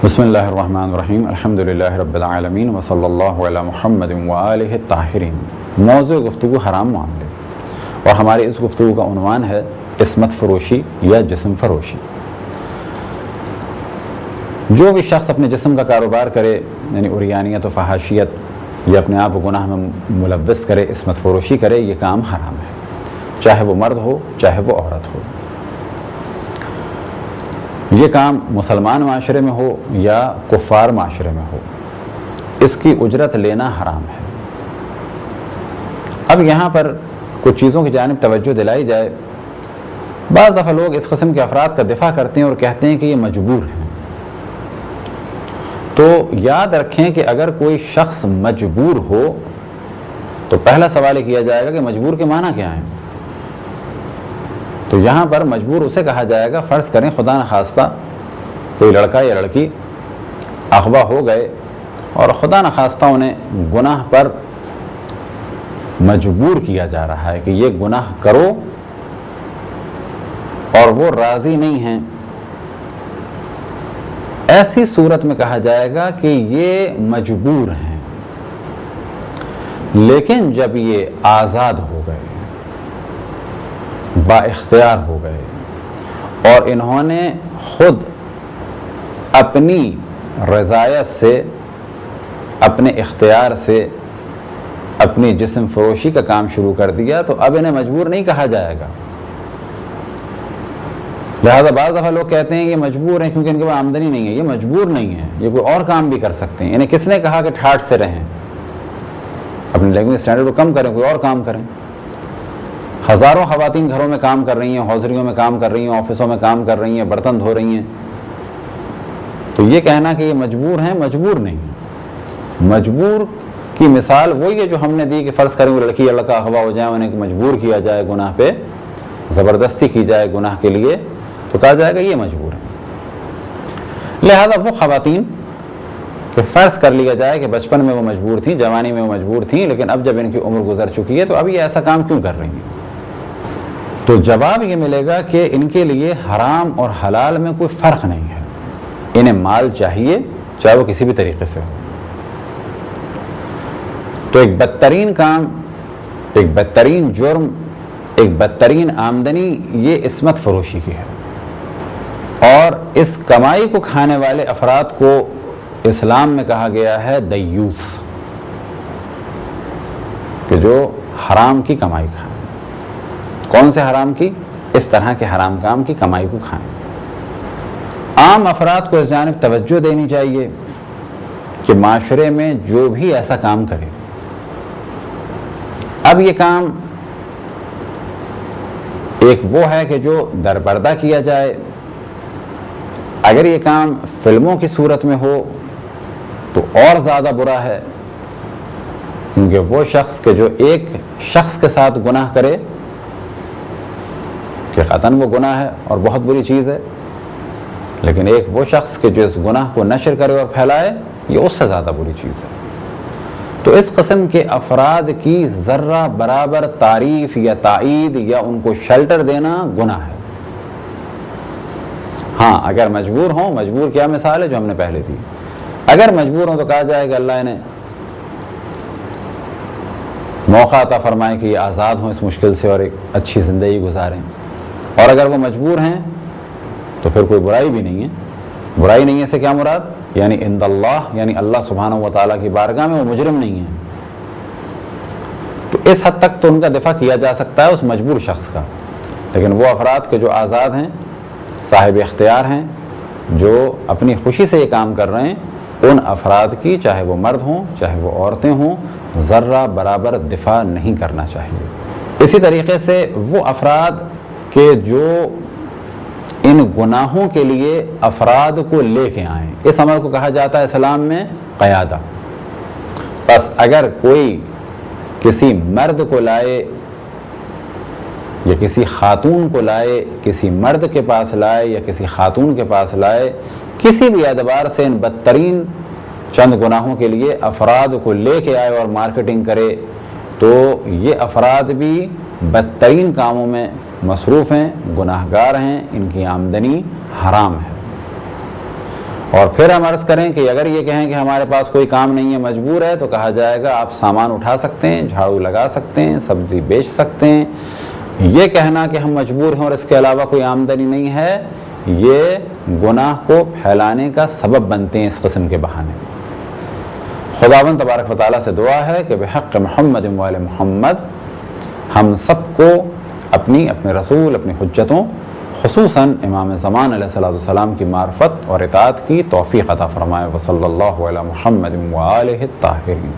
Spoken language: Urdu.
بسم اللہ الرحمن الرحیم الحمدللہ رب العالمین وصلی اللہ علی محمد وآلہ الطاہرین۔ موضوع گفتگو حرام معاملے، اور ہماری اس گفتگو کا عنوان ہے عصمت فروشی یا جسم فروشی۔ جو بھی شخص اپنے جسم کا کاروبار کرے، یعنی عریانیت و فحاشیت، یا اپنے آپ کو گناہ میں ملوث کرے، عصمت فروشی کرے، یہ کام حرام ہے، چاہے وہ مرد ہو چاہے وہ عورت ہو۔ یہ کام مسلمان معاشرے میں ہو یا کفار معاشرے میں ہو، اس کی اجرت لینا حرام ہے۔ اب یہاں پر کچھ چیزوں کی جانب توجہ دلائی جائے۔ بعض دفعہ لوگ اس قسم کے افراد کا دفاع کرتے ہیں اور کہتے ہیں کہ یہ مجبور ہیں۔ تو یاد رکھیں کہ اگر کوئی شخص مجبور ہو تو پہلا سوال یہ کیا جائے گا کہ مجبور کے معنی کیا ہیں۔ تو یہاں پر مجبور اسے کہا جائے گا، فرض کریں خدا نخواستہ کوئی لڑکا یا لڑکی اغوا ہو گئے اور خدا نخواستہ انہیں گناہ پر مجبور کیا جا رہا ہے کہ یہ گناہ کرو، اور وہ راضی نہیں ہیں۔ ایسی صورت میں کہا جائے گا کہ یہ مجبور ہیں، لیکن جب یہ آزاد ہو گئے، با اختیار ہو گئے، اور انہوں نے خود اپنی رضایت سے، اپنے اختیار سے اپنی جسم فروشی کا کام شروع کر دیا، تو اب انہیں مجبور نہیں کہا جائے گا۔ لہذا بعض دفعہ لوگ کہتے ہیں یہ مجبور ہیں کیونکہ ان کے پاس آمدنی نہیں ہے۔ یہ مجبور نہیں ہے، یہ کوئی اور کام بھی کر سکتے ہیں۔ انہیں کس نے کہا کہ ٹھاٹھ سے رہیں، اپنے لینگویج اسٹینڈرڈ کو کم کریں، کوئی اور کام کریں۔ ہزاروں خواتین گھروں میں کام کر رہی ہیں، حوضریوں میں کام کر رہی ہیں، آفسوں میں کام کر رہی ہیں، برتن دھو رہی ہیں۔ تو یہ کہنا کہ یہ مجبور ہیں، مجبور نہیں ہے۔ مجبور کی مثال وہی ہے جو ہم نے دی کہ فرض کریں وہ لڑکی یا لڑکا اغوا ہو جائے، انہیں مجبور کیا جائے گناہ پہ، زبردستی کی جائے گناہ کے لیے، تو کہا جائے گا یہ مجبور ہے۔ لہذا وہ خواتین کہ فرض کر لیا جائے کہ بچپن میں وہ مجبور تھیں، جوانی میں وہ مجبور تھیں، لیکن اب جب ان کی عمر گزر چکی ہے تو اب یہ ایسا کام کیوں کر رہی ہیں؟ تو جواب یہ ملے گا کہ ان کے لیے حرام اور حلال میں کوئی فرق نہیں ہے۔ انہیں مال چاہیے، چاہے وہ کسی بھی طریقے سے ہو۔ تو ایک بدترین کام، ایک بدترین جرم، ایک بدترین آمدنی یہ عصمت فروشی کی ہے، اور اس کمائی کو کھانے والے افراد کو اسلام میں کہا گیا ہے دیوس، کہ جو حرام کی کمائی کھائیں۔ کون سے حرام کی؟ اس طرح کے حرام کام کی کمائی کو کھائیں۔ عام افراد کو اس جانب توجہ دینی چاہیے کہ معاشرے میں جو بھی ایسا کام کرے، اب یہ کام ایک وہ ہے کہ جو در پردہ کیا جائے۔ اگر یہ کام فلموں کی صورت میں ہو تو اور زیادہ برا ہے، کیونکہ وہ شخص کہ جو ایک شخص کے ساتھ گناہ کرے کہ قطعاً وہ گناہ ہے اور بہت بری چیز ہے، لیکن ایک وہ شخص کہ جو اس گناہ کو نشر کرے اور پھیلائے، یہ اس سے زیادہ بری چیز ہے۔ تو اس قسم کے افراد کی ذرہ برابر تعریف یا تائید یا ان کو شیلٹر دینا گناہ ہے۔ ہاں اگر مجبور ہوں، مجبور کیا مثال ہے جو ہم نے پہلے دی، اگر مجبور ہوں تو کہا جائے کہ اللہ انہیں موقع عطا فرمائے کہ یہ آزاد ہوں اس مشکل سے اور ایک اچھی زندگی گزاریں۔ اور اگر وہ مجبور ہیں تو پھر کوئی برائی بھی نہیں ہے۔ برائی نہیں ہے سے کیا مراد؟ یعنی عند اللہ، یعنی اللہ سبحانہ و تعالیٰ کی بارگاہ میں وہ مجرم نہیں ہے۔ تو اس حد تک تو ان کا دفاع کیا جا سکتا ہے اس مجبور شخص کا، لیکن وہ افراد کے جو آزاد ہیں، صاحب اختیار ہیں، جو اپنی خوشی سے یہ کام کر رہے ہیں، ان افراد کی چاہے وہ مرد ہوں چاہے وہ عورتیں ہوں، ذرہ برابر دفاع نہیں کرنا چاہیے۔ اسی طریقے سے وہ افراد کہ جو ان گناہوں کے لیے افراد کو لے کے آئیں، اس عمل کو کہا جاتا ہے اسلام میں قیادہ۔ بس اگر کوئی کسی مرد کو لائے یا کسی خاتون کو لائے، کسی مرد کے پاس لائے یا کسی خاتون کے پاس لائے، کسی بھی اعتبار سے ان بدترین چند گناہوں کے لیے افراد کو لے کے آئے اور مارکیٹنگ کرے، تو یہ افراد بھی بدترین کاموں میں مصروف ہیں، گناہگار ہیں، ان کی آمدنی حرام ہے۔ اور پھر ہم عرض کریں کہ اگر یہ کہیں کہ ہمارے پاس کوئی کام نہیں ہے، مجبور ہے، تو کہا جائے گا آپ سامان اٹھا سکتے ہیں، جھاڑو لگا سکتے ہیں، سبزی بیچ سکتے ہیں۔ یہ کہنا کہ ہم مجبور ہیں اور اس کے علاوہ کوئی آمدنی نہیں ہے، یہ گناہ کو پھیلانے کا سبب بنتے ہیں اس قسم کے بہانے۔ خداوند تبارک و تعالیٰ سے دعا ہے کہ بحق محمد و آل محمد ہم سب کو اپنے رسول، اپنی حجتوں، خصوصاً امام زمان علیہ السلام کی معرفت اور اطاعت کی توفیق عطا فرمائے۔ وصلی اللہ علی محمد و آلہ الطاہرین۔